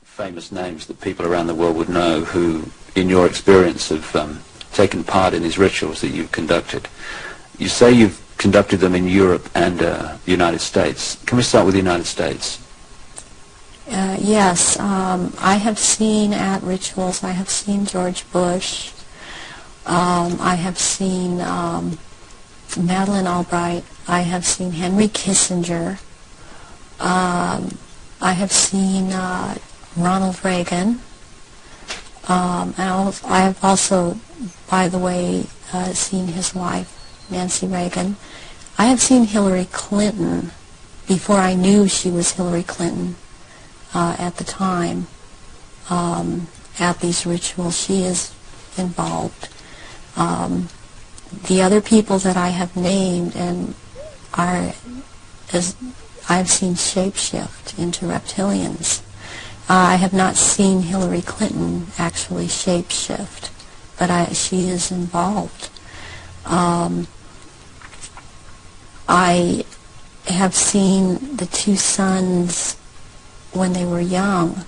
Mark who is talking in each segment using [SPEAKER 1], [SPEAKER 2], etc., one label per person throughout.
[SPEAKER 1] Famous names that people around the world would know who, in your experience, have taken part in these rituals that you've conducted. You say you've conducted them in Europe and the United States. Can we start with the United States?
[SPEAKER 2] Yes, I have seen at rituals, I have seen George Bush, I have seen Madeleine Albright, I have seen Henry Kissinger, I have seen Ronald Reagan, and I have also, by the way, seen his wife, Nancy Reagan. I have seen Hillary Clinton before I knew she was Hillary Clinton at the time. At these rituals, she is involved. The other people that I have named and are, as I've seen shapeshift into reptilians. I have not seen Hillary Clinton actually shapeshift, but she is involved. I have seen the two sons when they were young,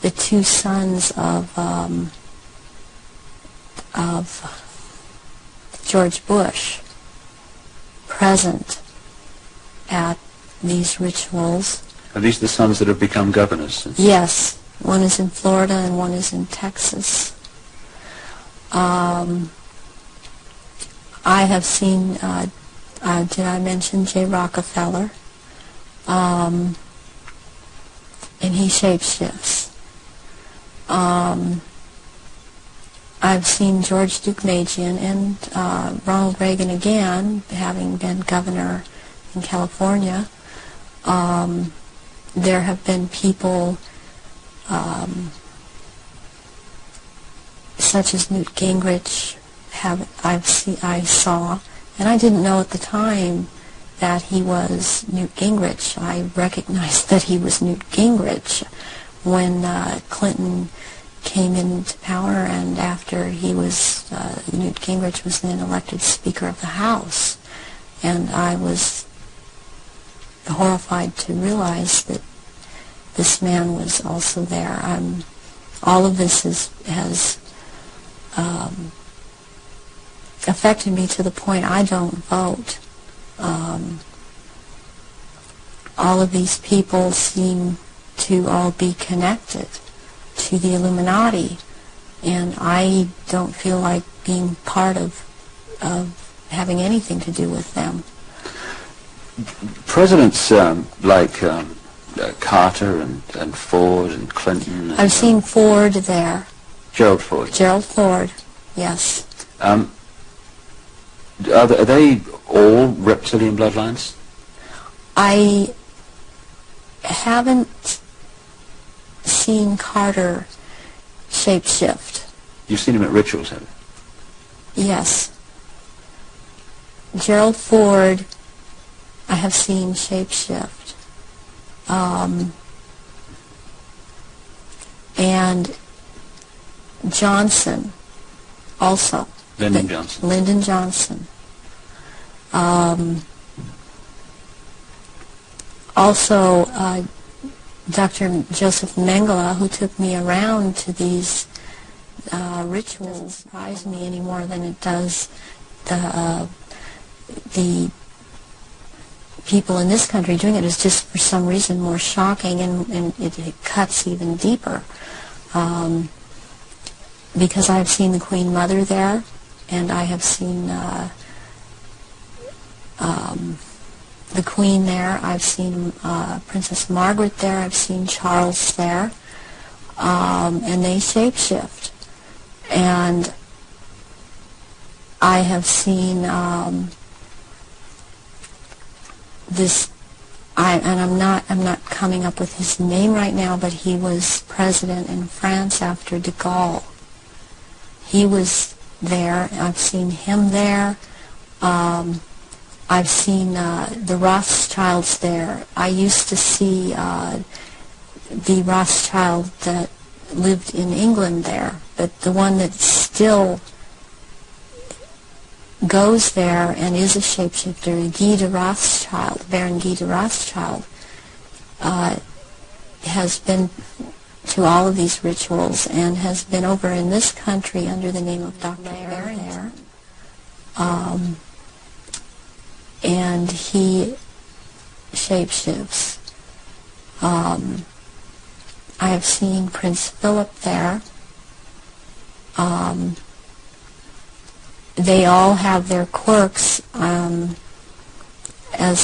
[SPEAKER 2] the two sons of George Bush present at these rituals.
[SPEAKER 1] Are these the sons that have become governors?
[SPEAKER 2] Yes. One is in Florida and one is in Texas. I have seen, did I mention J. Rockefeller? And he shapeshifts. I've seen George Deukmejian and Ronald Reagan again, having been governor in California. There have been people such as Newt Gingrich I saw, and I didn't know at the time that he was Newt Gingrich. I recognized that he was Newt Gingrich when Clinton came into power, and after he was, Newt Gingrich was then elected Speaker of the House, and I was horrified to realize that this man was also there. All of this has affected me to the point I don't vote. All of these people seem to all be connected to the Illuminati, and I don't feel like being part of having anything to do with them.
[SPEAKER 1] Presidents like Carter and Ford and Clinton.
[SPEAKER 2] I've seen Ford there.
[SPEAKER 1] Gerald Ford.
[SPEAKER 2] Gerald Ford, yes.
[SPEAKER 1] Are they all reptilian bloodlines?
[SPEAKER 2] I haven't seen Carter shapeshift.
[SPEAKER 1] You've seen him at rituals, have you?
[SPEAKER 2] Yes. Gerald Ford, I have seen shapeshift. And Johnson also.
[SPEAKER 1] Lyndon Johnson.
[SPEAKER 2] Lyndon Johnson. Also, Dr. Joseph Mengele, who took me around to these rituals, doesn't surprise me any more than it does the people in this country doing it. Is just for some reason more shocking, and it cuts even deeper. Because I've seen the Queen Mother there, and I have seen the Queen there. I've seen Princess Margaret there. I've seen Charles there, and they shapeshift. And I have seen I'm not coming up with his name right now, but he was president in France after de Gaulle. He was there. I've seen him there. I've seen the Rothschilds there. I used to see the Rothschild that lived in England there, but the one that still goes there and is a shapeshifter, Guy de Rothschild, Baron Guy de Rothschild, has been to all of these rituals and has been over in this country under the name of Dr. Barrington. And he shapeshifts. I have seen Prince Philip there. They all have their quirks as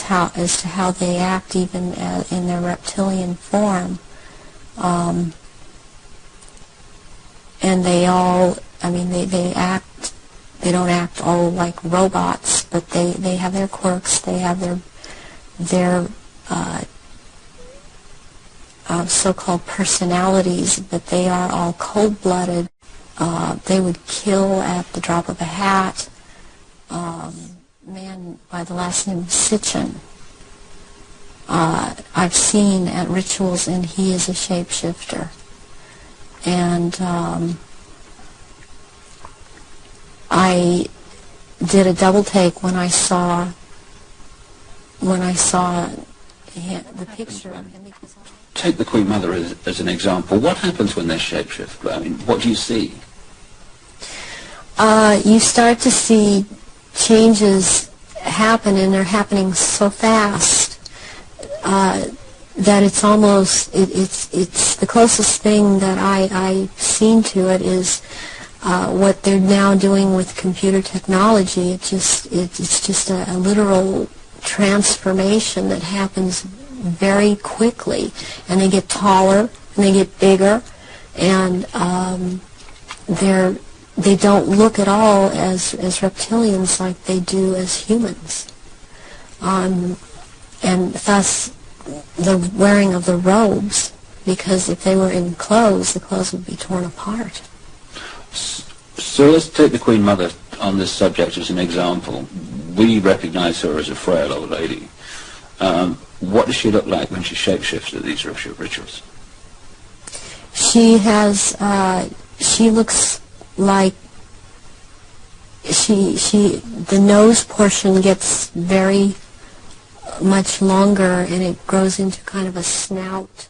[SPEAKER 2] to how they act, even in their reptilian form. And they all, I mean, they act. They don't act all like robots, but they have their quirks. They have their so-called personalities, but they are all cold-blooded. They would kill at the drop of a hat. Man by the last name of Sitchin, I've seen at rituals, and he is a shapeshifter. And I did a double take when I saw the picture of him.
[SPEAKER 1] Take the Queen Mother as an example. What happens when they shapeshift? I mean, what do you see?
[SPEAKER 2] You start to see changes happen, and they're happening so fast that it's almost it's the closest thing that I've seen to it is what they're now doing with computer technology. It's just a literal transformation that happens very quickly, and they get taller and they get bigger, and they don't look at all as reptilians like they do as humans, and thus the wearing of the robes, because if they were in clothes, the clothes would be torn apart.
[SPEAKER 1] So let's take the Queen Mother on this subject as an example. We recognize her as a frail old lady. What does she look like when she shapeshifts at these rituals?
[SPEAKER 2] She has, she looks like, the nose portion gets very much longer, and it grows into kind of a snout.